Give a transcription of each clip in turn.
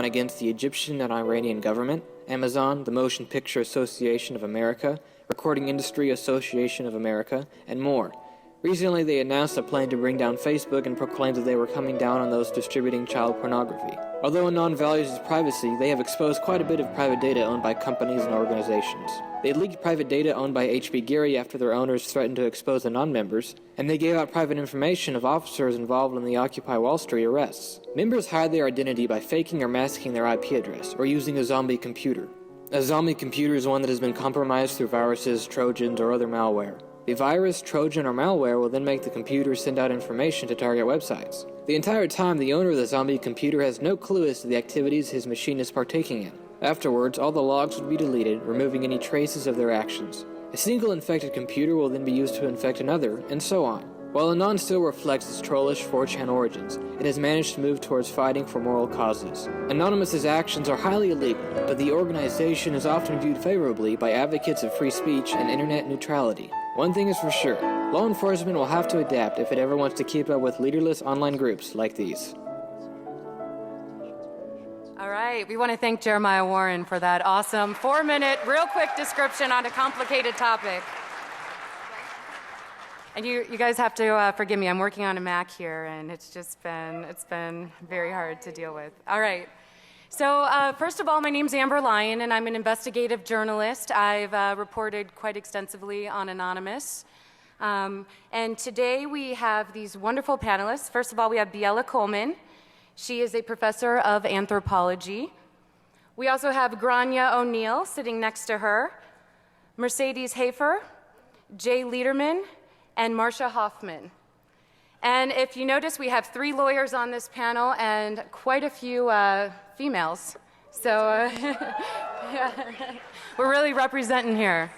against the Egyptian and Iranian government, Amazon, the Motion Picture Association of America, Recording Industry Association of America, and more. Recently, they announced a plan to bring down Facebook and proclaimed that they were coming down on those distributing child pornography. Although Anon values its privacy, they have exposed quite a bit of private data owned by companies and organizations. They leaked private data owned by HB Gary after their owners threatened to expose Anon members, and they gave out private information of officers involved in the Occupy Wall Street arrests. Members hide their identity by faking or masking their IP address, or using a zombie computer. A zombie computer is one that has been compromised through viruses, trojans, or other malware. The virus, trojan, or malware will then make the computer send out information to target websites. The entire time, the owner of the zombie computer has no clue as to the activities his machine is partaking in. Afterwards, all the logs would be deleted, removing any traces of their actions. A single infected computer will then be used to infect another, and so on. While Anon still reflects its trollish 4chan origins, it has managed to move towards fighting for moral causes. Anonymous's actions are highly illegal, but the organization is often viewed favorably by advocates of free speech and internet neutrality. One thing is for sure, law enforcement will have to adapt if it ever wants to keep up with leaderless online groups like these. All right, we want to thank Jeremiah Warren for that awesome 4-minute, real quick description on a complicated topic. And you guys have to forgive me, I'm working on a Mac here, and it's been very hard to deal with. All right. So first of all, my name's Amber Lyon, and I'm an investigative journalist. I've reported quite extensively on Anonymous. And today we have these wonderful panelists. First of all, we have Biella Coleman. She is a professor of anthropology. We also have Grania O'Neill sitting next to her, Mercedes Hafer, Jay Liederman, and Marcia Hoffman. And if you notice, we have 3 lawyers on this panel and quite a few females. So yeah, we're really representing here.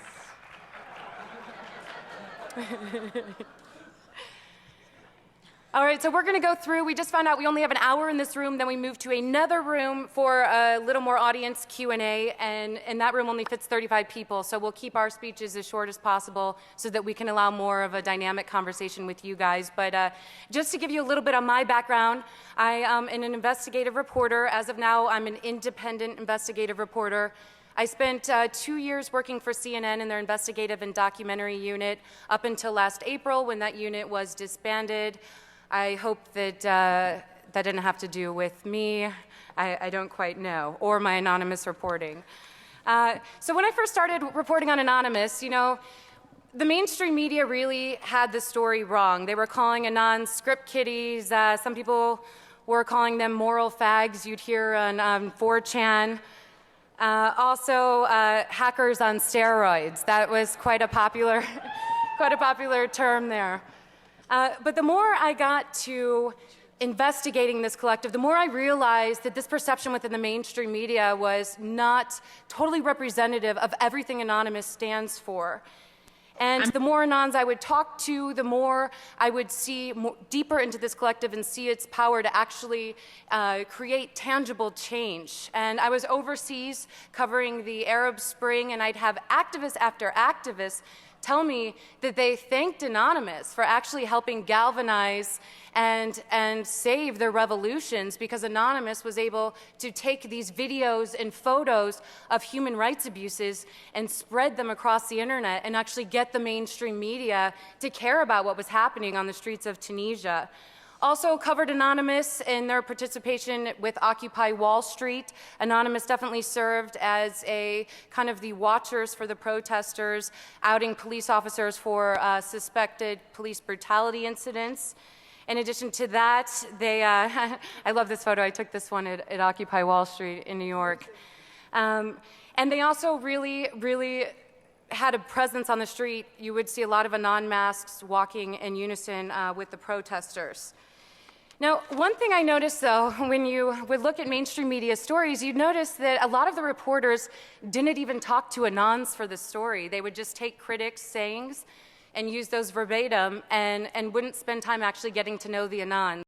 All right, so we're going to go through. We just found out we only have an hour in this room, then we move to another room for a little more audience Q&A, and that room only fits 35 people, so we'll keep our speeches as short as possible so that we can allow more of a dynamic conversation with you guys. But just to give you a little bit on my background, I am an investigative reporter. As of now, I'm an independent investigative reporter. I spent 2 years working for CNN in their investigative and documentary unit up until last April when that unit was disbanded. I hope that that didn't have to do with me. I don't quite know, or my anonymous reporting. So when I first started reporting on Anonymous, you know, the mainstream media really had the story wrong. They were calling Anon script kiddies. Some people were calling them moral fags. You'd hear on 4chan. Also, hackers on steroids. That was quite a popular, quite a popular term there. But the more I got to investigating this collective, the more I realized that this perception within the mainstream media was not totally representative of everything Anonymous stands for. And the more Anons I would talk to, the more I would see deeper into this collective and see its power to actually create tangible change. And I was overseas covering the Arab Spring, and I'd have activist after activist tell me that they thanked Anonymous for actually helping galvanize and save their revolutions, because Anonymous was able to take these videos and photos of human rights abuses and spread them across the internet and actually get the mainstream media to care about what was happening on the streets of Tunisia. Also covered Anonymous in their participation with Occupy Wall Street. Anonymous definitely served as a kind of the watchers for the protesters, outing police officers for suspected police brutality incidents. In addition to that, they, I love this photo, I took this one at Occupy Wall Street in New York. And they also really had a presence on the street. You would see a lot of Anon masks walking in unison with the protesters. Now, one thing I noticed, though, when you would look at mainstream media stories, you'd notice that a lot of the reporters didn't even talk to Anons for the story. They would just take critics' sayings and use those verbatim and wouldn't spend time actually getting to know the Anons.